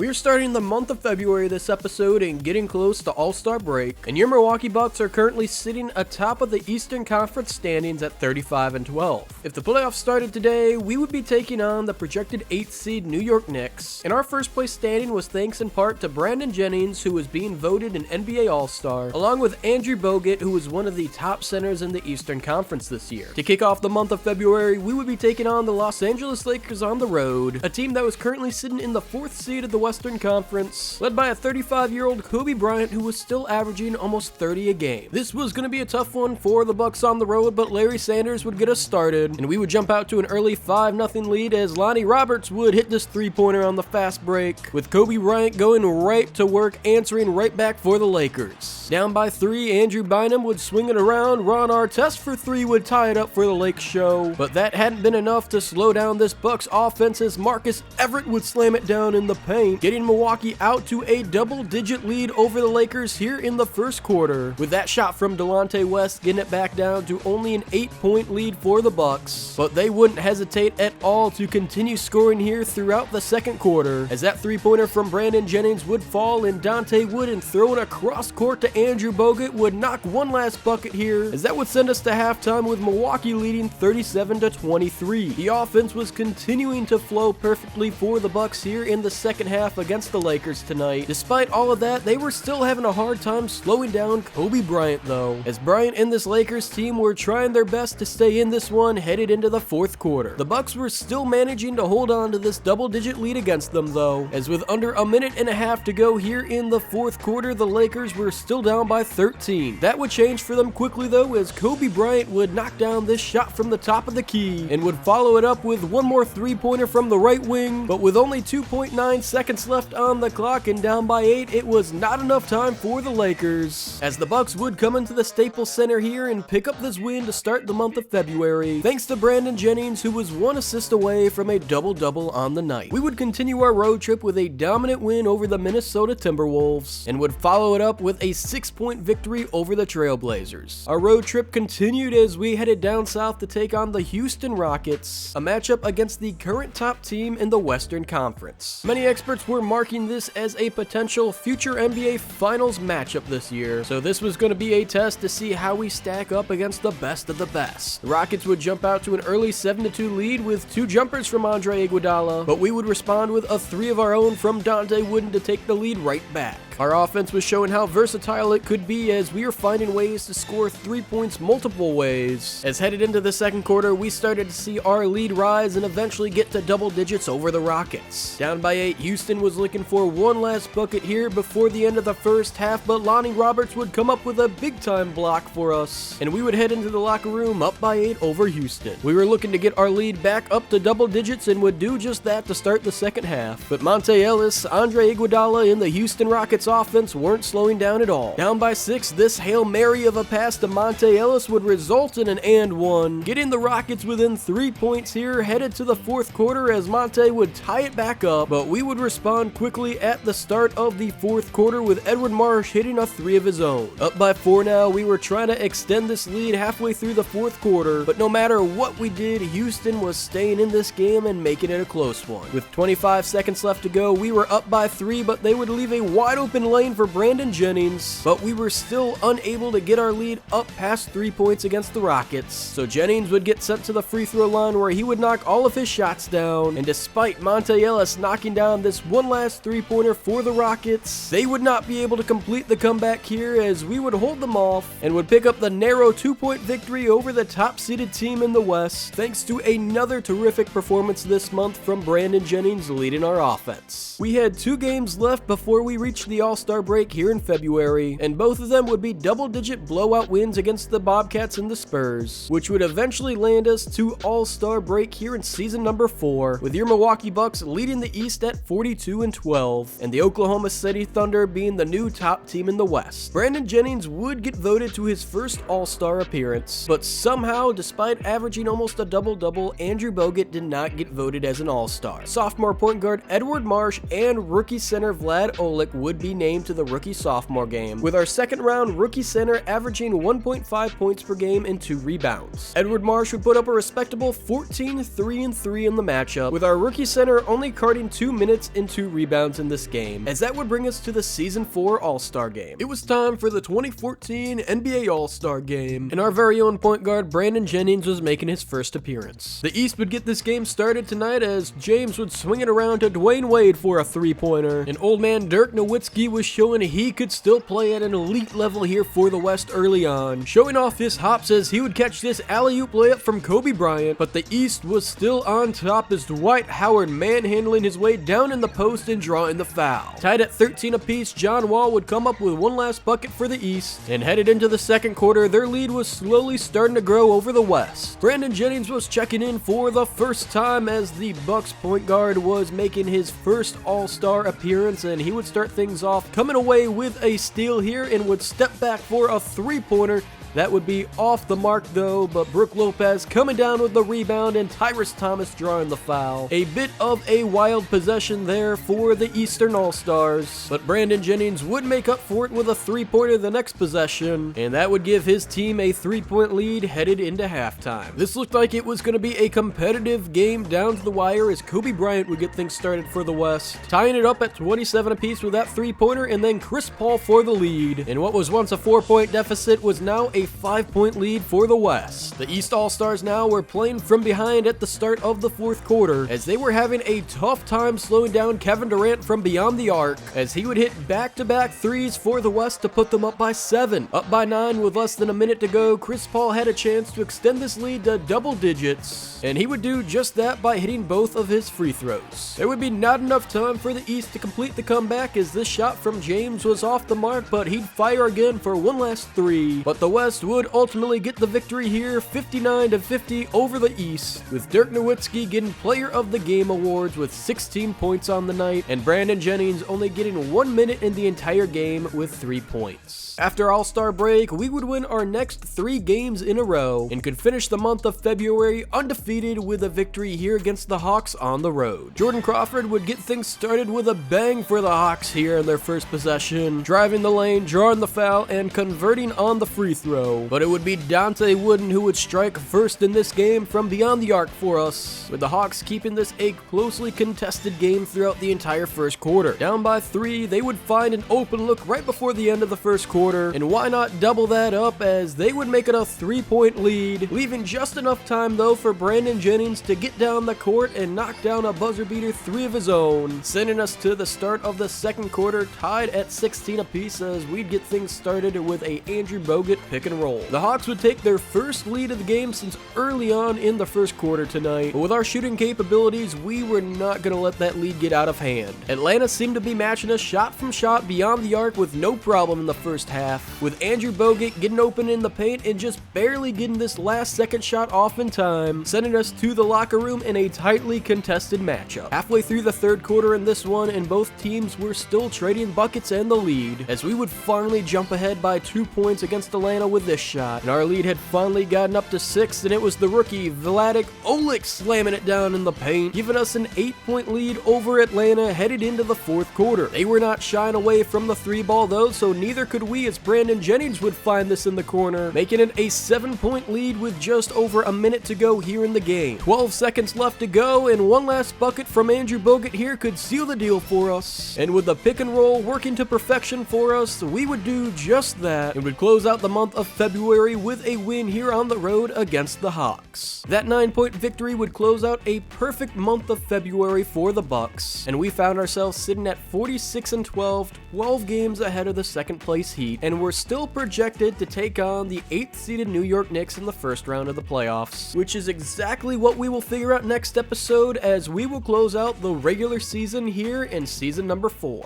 We are starting the month of February this episode and getting close to All-Star break, and your Milwaukee Bucks are currently sitting atop of the Eastern Conference standings at 35-12. If the playoffs started today, we would be taking on the projected 8th seed New York Knicks, and our first place standing was thanks in part to Brandon Jennings, who was being voted an NBA All-Star, along with Andrew Bogut, who was one of the top centers in the Eastern Conference this year. To kick off the month of February, we would be taking on the Los Angeles Lakers on the road, a team that was currently sitting in the 4th seed of the Western Conference, led by a 35-year-old Kobe Bryant who was still averaging almost 30 a game. This was going to be a tough one for the Bucks on the road, but Larry Sanders would get us started, and we would jump out to an early 5-0 lead as Lonnie Roberts would hit this three-pointer on the fast break, with Kobe Bryant going right to work, answering right back for the Lakers. Down by 3, Andrew Bynum would swing it around, Ron Artest for 3 would tie it up for the Lakers show, but that hadn't been enough to slow down this Bucks offense as Marcus Everett would slam it down in the paint, getting Milwaukee out to a double-digit lead over the Lakers here in the first quarter, with that shot from Delonte West getting it back down to only an 8-point lead for the Bucks, but they wouldn't hesitate at all to continue scoring here throughout the second quarter, as that three-pointer from Brandon Jennings would fall and Dante Wooden throwing across court to Andrew Bogut would knock one last bucket here, as that would send us to halftime with Milwaukee leading 37-23. The offense was continuing to flow perfectly for the Bucks here in the second half against the Lakers tonight. Despite all of that, they were still having a hard time slowing down Kobe Bryant though, as Bryant and this Lakers team were trying their best to stay in this one headed into the fourth quarter. The Bucks were still managing to hold on to this double-digit lead against them though, as with under a minute and a half to go here in the fourth quarter, the Lakers were still down by 13. That would change for them quickly though, as Kobe Bryant would knock down this shot from the top of the key and would follow it up with one more three-pointer from the right wing, but with only 2.9 seconds left on the clock and down by 8, it was not enough time for the Lakers, as the Bucks would come into the Staples Center here and pick up this win to start the month of February, thanks to Brandon Jennings, who was one assist away from a double-double on the night. We would continue our road trip with a dominant win over the Minnesota Timberwolves, and would follow it up with a 6-point victory over the Trailblazers. Our road trip continued as we headed down south to take on the Houston Rockets, a matchup against the current top team in the Western Conference. Many experts were marking this as a potential future NBA Finals matchup this year, so this was going to be a test to see how we stack up against the best of the best. The Rockets would jump out to an early 7-2 lead with 2 jumpers from Andre Iguodala, but we would respond with a 3 of our own from Dante Wooden to take the lead right back. Our offense was showing how versatile it could be as we were finding ways to score 3 points multiple ways. As headed into the second quarter, we started to see our lead rise and eventually get to double digits over the Rockets. Down by 8, Houston was looking for one last bucket here before the end of the first half, but Lonnie Roberts would come up with a big-time block for us, and we would head into the locker room up by 8 over Houston. We were looking to get our lead back up to double digits and would do just that to start the second half, but Monte Ellis, Andre Iguodala, and the Houston Rockets offense weren't slowing down at all. Down by 6, this Hail Mary of a pass to Monte Ellis would result in an and one, getting the Rockets within 3 points here headed to the fourth quarter as Monte would tie it back up, but we would respond quickly at the start of the fourth quarter with Edward Marsh hitting a 3 of his own. Up by 4 now, we were trying to extend this lead halfway through the fourth quarter, but no matter what we did, Houston was staying in this game and making it a close one. With 25 seconds left to go, we were up by 3, but they would leave a wide open lane for Brandon Jennings, but we were still unable to get our lead up past 3 points against the Rockets, so Jennings would get sent to the free throw line where he would knock all of his shots down, and despite Monte Ellis knocking down this one last three-pointer for the Rockets, they would not be able to complete the comeback here as we would hold them off and would pick up the narrow 2-point victory over the top-seeded team in the West, thanks to another terrific performance this month from Brandon Jennings leading our offense. We had 2 games left before we reached the All-Star break here in February, and both of them would be double-digit blowout wins against the Bobcats and the Spurs, which would eventually land us to All-Star break here in season number 4, with your Milwaukee Bucks leading the East at 42-12, and the Oklahoma City Thunder being the new top team in the West. Brandon Jennings would get voted to his first All-Star appearance, but somehow, despite averaging almost a double-double, Andrew Bogut did not get voted as an All-Star. Sophomore point guard Edward Marsh and rookie center Vlad Olik would be named to the rookie-sophomore game, with our second-round rookie center averaging 1.5 points per game and 2 rebounds. Edward Marsh would put up a respectable 14, 3-3 in the matchup, with our rookie center only carding 2 minutes and 2 rebounds in this game, as that would bring us to the Season 4 All-Star Game. It was time for the 2014 NBA All-Star Game, and our very own point guard Brandon Jennings was making his first appearance. The East would get this game started tonight as James would swing it around to Dwayne Wade for a 3-pointer, and old man Dirk Nowitzki was showing he could still play at an elite level here for the West early on, showing off his hops as he would catch this alley-oop layup from Kobe Bryant, but the East was still on top as Dwight Howard manhandling his way down in the post and drawing the foul. Tied at 13 apiece, John Wall would come up with one last bucket for the East, and headed into the second quarter, their lead was slowly starting to grow over the West. Brandon Jennings was checking in for the first time as the Bucks point guard was making his first All-Star appearance, and he would start things off coming away with a steal here and would step back for a 3-pointer. That would be off the mark though, but Brook Lopez coming down with the rebound and Tyrus Thomas drawing the foul. A bit of a wild possession there for the Eastern All-Stars, but Brandon Jennings would make up for it with a 3-pointer the next possession, and that would give his team a 3-point lead headed into halftime. This looked like it was going to be a competitive game down to the wire as Kobe Bryant would get things started for the West, tying it up at 27 apiece with that 3-pointer, and then Chris Paul for the lead. And what was once a 4-point deficit was now a 5-point lead for the West. The East All-Stars now were playing from behind at the start of the fourth quarter as they were having a tough time slowing down Kevin Durant from beyond the arc as he would hit back-to-back threes for the West to put them up by 7. Up by 9 with less than a minute to go, Chris Paul had a chance to extend this lead to double digits, and he would do just that by hitting both of his free throws. There would be not enough time for the East to complete the comeback as this shot from James was off the mark, but he'd fire again for one last 3. But the West would ultimately get the victory here, 59-50 over the East, with Dirk Nowitzki getting Player of the Game awards with 16 points on the night, and Brandon Jennings only getting 1 minute in the entire game with 3 points. After All-Star break, we would win our next 3 games in a row and could finish the month of February undefeated with a victory here against the Hawks on the road. Jordan Crawford would get things started with a bang for the Hawks here in their first possession, driving the lane, drawing the foul, and converting on the free throw. But it would be Dante Wooden who would strike first in this game from beyond the arc for us, with the Hawks keeping this a closely contested game throughout the entire first quarter. Down by 3, they would find an open look right before the end of the first quarter, and why not double that up as they would make it a 3-point lead, leaving just enough time though for Brandon Jennings to get down the court and knock down a buzzer beater 3 of his own, sending us to the start of the second quarter tied at 16 apiece as we'd get things started with a Andrew Bogut pick and roll. The Hawks would take their first lead of the game since early on in the first quarter tonight, but with our shooting capabilities, we were not going to let that lead get out of hand. Atlanta seemed to be matching us shot from shot beyond the arc with no problem in the first half, with Andrew Bogut getting open in the paint and just barely getting this last second shot off in time, sending us to the locker room in a tightly contested matchup. Halfway through the third quarter in this one, and both teams were still trading buckets and the lead, as we would finally jump ahead by 2 points against Atlanta with this shot, and our lead had finally gotten up to 6, and it was the rookie Vladik Olik slamming it down in the paint, giving us an 8-point lead over Atlanta headed into the fourth quarter. They were not shying away from the 3-ball though, so neither could we as Brandon Jennings would find this in the corner, making it a 7-point lead with just over a minute to go here in the game. 12 seconds left to go, and one last bucket from Andrew Bogut here could seal the deal for us, and with the pick and roll working to perfection for us, we would do just that and would close out the month of February with a win here on the road against the Hawks. That 9-point victory would close out a perfect month of February for the Bucks, and we found ourselves sitting at 46-12, 12 games ahead of the second place Heat, and we're still projected to take on the 8th-seeded New York Knicks in the first round of the playoffs, which is exactly what we will figure out next episode as we will close out the regular season here in season number 4.